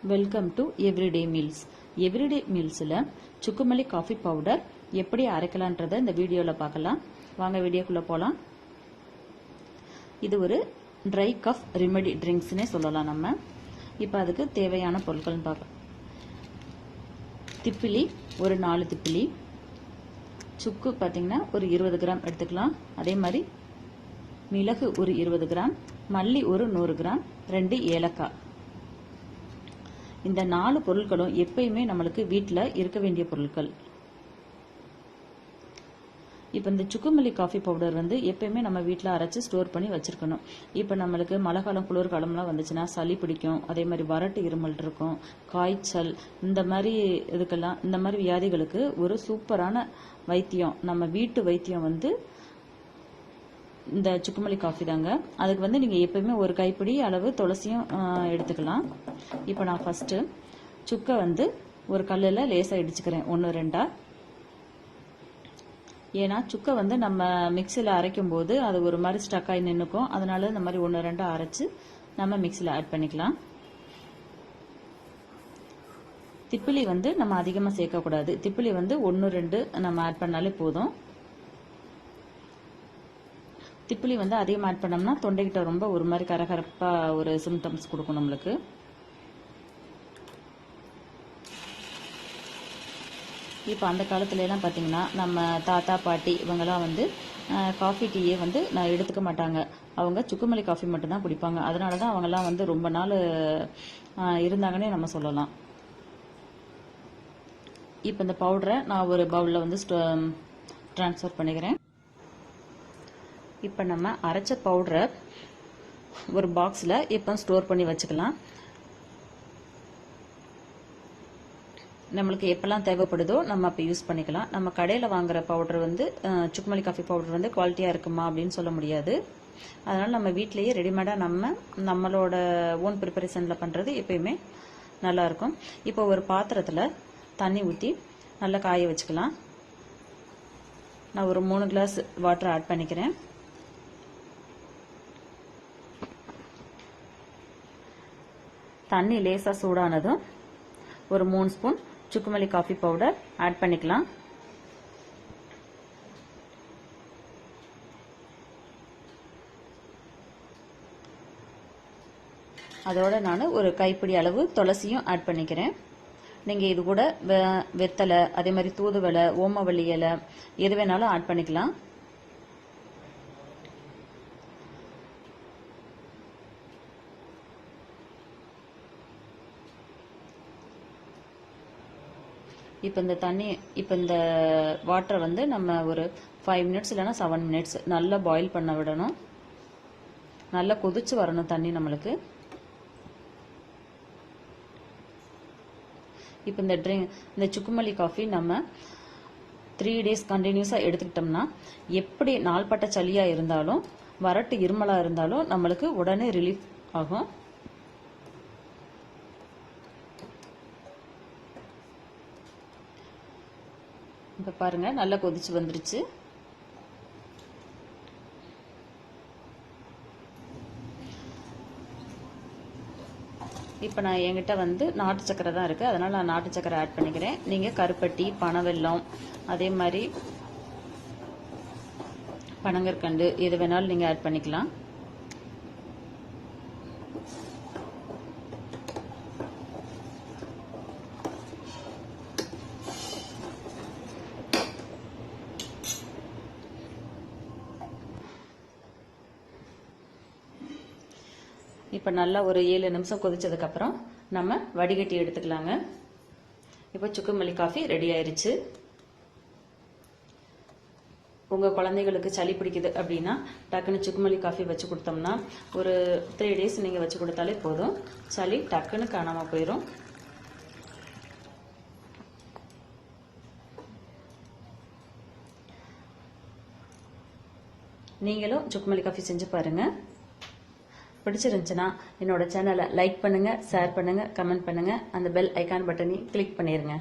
Welcome to everyday meals. Everyday மீல்ஸில் சுக்குமல்லி coffee powder எப்படி அரைக்கலான்றதை இந்த வீடியோவில் பார்க்கலாம். வாங்க வீடியோக்குள்ளே போகலாம். இது ஒரு ட்ரை கஃப் ரெமெடி ட்ரிங்க்ஸ்னே சொல்லலாம் நம்ம. இப்போ அதுக்கு தேவையான பொருட்கள்னு பார்க்கலாம். திப்பிலி ஒரு 4 திப்பிலி, சுக்கு பார்த்திங்கன்னா ஒரு 20 கிராம் எடுத்துக்கலாம். அதே மாதிரி மிளகு ஒரு 20 கிராம், மல்லி ஒரு 100 கிராம், 2 ஏலக்காய். இந்த 4 பொருட்களும் எப்பயுமே நம்மளுக்கு வீட்டில் இருக்க வேண்டிய பொருட்கள். இப்போ இந்த சுக்குமல்லி காஃபி பவுடர் எப்பயுமே நம்ம வீட்டில் அரைச்சி ஸ்டோர் பண்ணி வச்சிருக்கணும். இப்போ நம்மளுக்கு மழை காலம் குளிர்காலம்லாம் வந்துச்சுன்னா சளி பிடிக்கும், அதே மாதிரி வறட்டு இருமல் இருக்கும், காய்ச்சல், இந்த மாதிரி இதுக்கெல்லாம் இந்த மாதிரி வியாதிகளுக்கு ஒரு சூப்பரான வைத்தியம், நம்ம வீட்டு வைத்தியம் இந்த சுக்குமல்லி காஃபி தாங்க. அதுக்கு நீங்கள் எப்பயுமே ஒரு கைப்பிடி அளவு துளசியும் எடுத்துக்கலாம். இப்போ நான் ஃபஸ்ட்டு சுக்கை ஒரு கல்லில் லேசாக இடிச்சுக்கிறேன் 1-2. ஏன்னா சுக்கை நம்ம மிக்சியில் அரைக்கும் போது அது ஒரு மாதிரி ஸ்டக் ஆகி நின்றுக்கும். அதனால இந்த மாதிரி 1-2 அரைச்சு நம்ம மிக்சியில் ஆட் பண்ணிக்கலாம். திப்பிலி நம்ம அதிகமாக சேர்க்கக்கூடாது. திப்பிலி 1-2 நம்ம ஆட் பண்ணாலே போதும். திப்பிலி அதிகமாக ஆட் பண்ணோம்னா தொண்டைக்கிட்ட ரொம்ப ஒரு மாதிரி கரகரப்பாக ஒரு சிம்டம்ஸ் கொடுக்கும் நம்மளுக்கு. இப்போ அந்த காலத்துலலாம் பார்த்தீங்கன்னா நம்ம தாத்தா பாட்டி இவங்கெல்லாம் காஃபி டீயே நான் எடுத்துக்க மாட்டாங்க. அவங்க சுக்குமல்லி காஃபி மட்டும்தான் குடிப்பாங்க. அதனால தான் அவங்கெல்லாம் ரொம்ப நாள் இருந்தாங்கன்னே நம்ம சொல்லலாம். இப்போ இந்த பவுடரை நான் ஒரு பவுலில் ட்ரான்ஸ்ஃபர் பண்ணிக்கிறேன். இப்போ நம்ம அரைச்ச பவுடரை ஒரு பாக்ஸில் இப்போ ஸ்டோர் பண்ணி வச்சுக்கலாம். நம்மளுக்கு எப்பெல்லாம் தேவைப்படுதோ நம்ம அப்போ யூஸ் பண்ணிக்கலாம். நம்ம கடையில் வாங்குற பவுடர் சுக்குமல்லி காஃபி பவுடர் குவாலிட்டியாக இருக்குமா அப்படின்னு சொல்ல முடியாது. அதனால் நம்ம வீட்டிலேயே ரெடிமேடாக நம்மளோட ஓன் ப்ரிப்பரேஷனில் பண்ணுறது எப்பயுமே நல்லாயிருக்கும். இப்போ ஒரு பாத்திரத்தில் தண்ணி ஊற்றி நல்லா காய வச்சுக்கலாம். நான் ஒரு 3 கிளாஸ் வாட்டர் ஆட் பண்ணிக்கிறேன். தண்ணி லேசாக சூடானதும் ஒரு 3 ஸ்பூன் சுக்குமல்லி காஃபி பவுடர் ஆட் பண்ணிக்கலாம். அதோட நான் ஒரு கைப்பிடி அளவு துளசியும் ஆட் பண்ணிக்கிறேன். நீங்கள் இது கூட வெத்தலை, அதே மாதிரி தூதுவளை, ஓமவல்லி இலை எது வேணாலும் ஆட் பண்ணிக்கலாம். இப்போ இந்த வாட்டரை நம்ம ஒரு 5 மினிட்ஸ் இல்லைன்னா 7 மினிட்ஸ் நல்லா பாயில் பண்ண விடணும். நல்லா கொதிச்சு வரணும் தண்ணி நம்மளுக்கு. இப்போ இந்த சுக்குமல்லி காஃபி நம்ம 3 டேஸ் கண்டினியூஸாக எடுத்துக்கிட்டோம்னா எப்படி நாள்பட்ட சளியாக இருந்தாலும் வறட்டு இருமலாக இருந்தாலும் நம்மளுக்கு உடனே ரிலீஃப் ஆகும். இப்போ பாருங்க நல்லா கொதிச்சு வந்துருச்சு. இப்போ நான் என்கிட்ட நாட்டு சக்கரை தான் இருக்குது, அதனால் நான் நாட்டு சக்கரை ஆட் பண்ணிக்கிறேன். நீங்கள் கருப்பட்டி, பனவெல்லம், அதே மாதிரி பனங்கற்கண்டு எது வேணாலும் நீங்கள் ஆட் பண்ணிக்கலாம். இப்போ நல்லா ஒரு 7 நிமிஷம் கொதிச்சதுக்கப்புறம் நம்ம வடிகட்டி எடுத்துக்கலாங்க. இப்போ சுக்குமல்லி காஃபி ரெடி ஆயிருச்சு. உங்கள் குழந்தைகளுக்கு சளி பிடிக்குது அப்படின்னா டக்குன்னு சுக்குமல்லி காஃபி வச்சு கொடுத்தோம்னா ஒரு 3 டேஸ் நீங்கள் வச்சு கொடுத்தாலே போதும், சளி டக்குன்னு காணாமல் போயிடும். நீங்களும் சுக்குமல்லி காஃபி செஞ்சு பாருங்கள். பிடிச்சிருந்துச்சுன்னா என்னோட சேனலை லைக் பண்ணுங்கள், ஷேர் பண்ணுங்கள், கமெண்ட் பண்ணுங்கள், அந்த பெல் ஐக்கான் பட்டனையும் கிளிக் பண்ணிடுங்க.